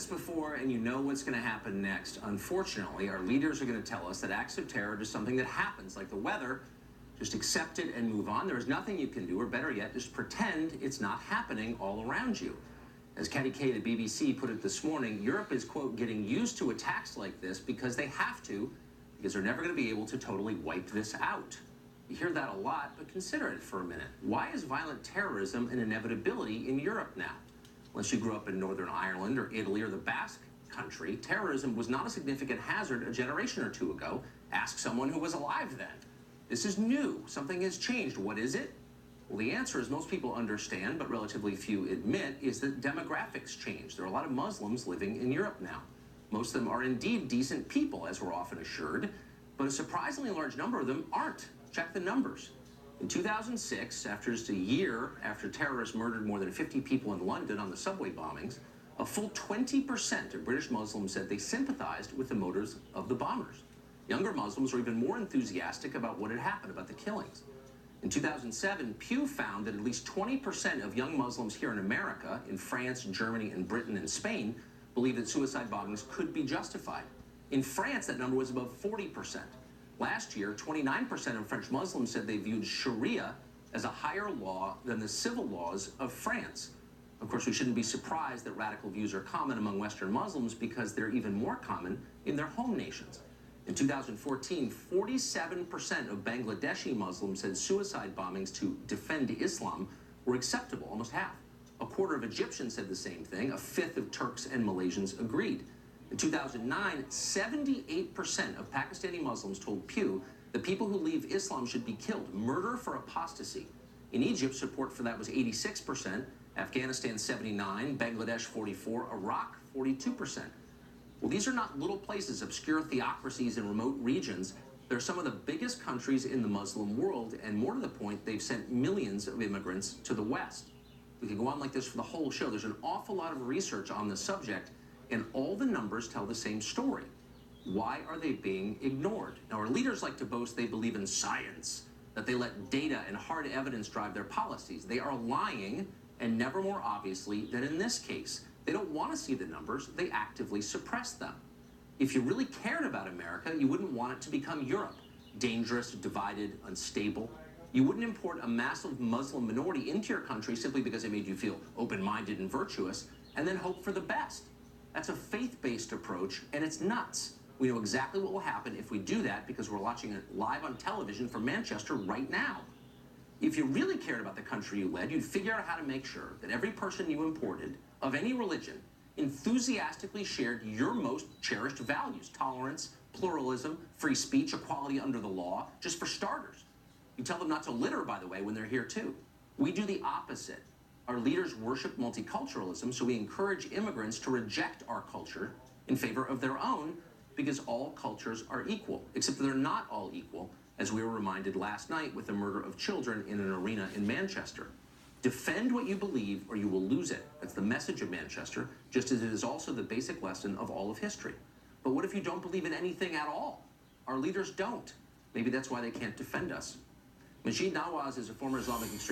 this before and you know what's going to happen next. Unfortunately, our leaders are going to tell us that acts of terror are just something that happens, like the weather. Just accept it and move on. There is nothing you can do, or better yet, just pretend it's not happening all around you. As Katty Kay, the BBC, put it this morning, Europe is, quote, getting used to attacks like this because they have to, because they're never going to be able to totally wipe this out. You hear that a lot, but consider it for a minute. Why is violent terrorism an inevitability in Europe now? Unless you grew up in Northern Ireland or Italy or the Basque Country, terrorism was not a significant hazard a generation or two ago. Ask someone who was alive then. This is new. Something has changed. What is it? Well, the answer, as most people understand, but relatively few admit, is that demographics change. There are a lot of Muslims living in Europe now. Most of them are indeed decent people, as we're often assured, but a surprisingly large number of them aren't. Check the numbers. In 2006, after just a year after terrorists murdered more than 50 people in London on the subway bombings, a full 20% of British Muslims said they sympathized with the motives of the bombers. Younger Muslims were even more enthusiastic about what had happened, about the killings. In 2007, Pew found that at least 20% of young Muslims here in America, in France, Germany, and Britain, and Spain, believe that suicide bombings could be justified. In France, that number was above 40%. Last year, 29% of French Muslims said they viewed Sharia as a higher law than the civil laws of France. Of course, we shouldn't be surprised that radical views are common among Western Muslims because they're even more common in their home nations. In 2014, 47% of Bangladeshi Muslims said suicide bombings to defend Islam were acceptable, almost half. A quarter of Egyptians said the same thing. A fifth of Turks and Malaysians agreed. In 2009, 78% of Pakistani Muslims told Pew that people who leave Islam should be killed, murder for apostasy. In Egypt, support for that was 86%, Afghanistan 79%, Bangladesh 44%, Iraq 42%. Well, these are not little places, obscure theocracies in remote regions. They're some of the biggest countries in the Muslim world, and more to the point, they've sent millions of immigrants to the West. We could go on like this for the whole show. There's an awful lot of research on the subject, and all the numbers tell the same story. Why are they being ignored? Now, our leaders like to boast they believe in science, that they let data and hard evidence drive their policies. They are lying, and never more obviously than in this case. They don't want to see the numbers, they actively suppress them. If you really cared about America, you wouldn't want it to become Europe. Dangerous, divided, unstable. You wouldn't import a massive Muslim minority into your country simply because it made you feel open-minded and virtuous, and then hope for the best. That's a faith-based approach, and it's nuts. We know exactly what will happen if we do that because we're watching it live on television from Manchester right now. If you really cared about the country you led, you'd figure out how to make sure that every person you imported, of any religion, enthusiastically shared your most cherished values: tolerance, pluralism, free speech, equality under the law, just for starters. You tell them not to litter, by the way, when they're here too. We do the opposite. Our leaders worship multiculturalism, so we encourage immigrants to reject our culture in favor of their own because all cultures are equal, except that they're not all equal, as we were reminded last night with the murder of children in an arena in Manchester. Defend what you believe or you will lose it. That's the message of Manchester, just as it is also the basic lesson of all of history. But what if you don't believe in anything at all? Our leaders don't. Maybe that's why they can't defend us. Majid Nawaz is a former Islamic extremist.